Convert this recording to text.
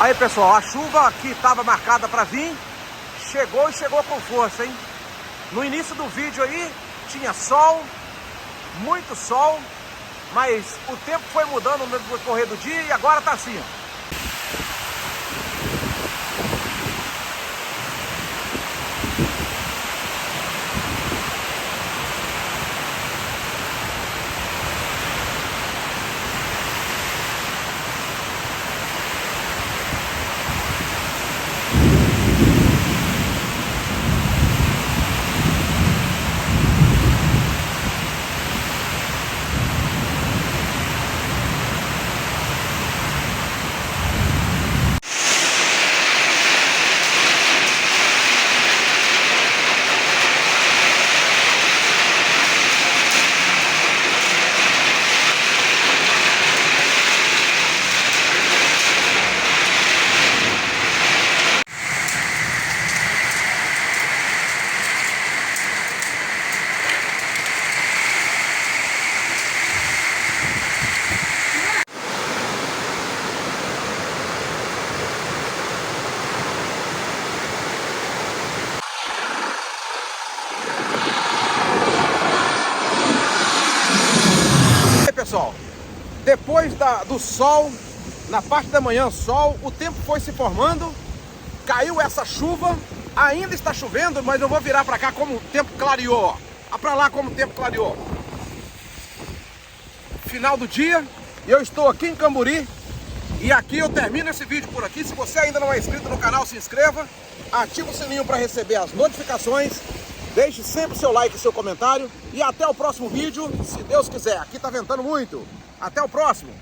Aí, pessoal, a chuva que estava marcada para vir, chegou e chegou com força, hein? No início do vídeo aí, tinha sol, muito sol, mas o tempo foi mudando no decorrer do dia e agora tá assim, ó. Pessoal, depois do sol, na parte da manhã sol, o tempo foi se formando, caiu essa chuva, ainda está chovendo, mas eu vou virar para cá como o tempo clareou, ó, para lá como o tempo clareou. Final do dia, eu estou aqui em Camburi e aqui eu termino esse vídeo por aqui. Se você ainda não é inscrito no canal, se inscreva, ativa o sininho para receber as notificações. Deixe sempre seu like e seu comentário. E até o próximo vídeo, se Deus quiser. Aqui tá ventando muito. Até o próximo.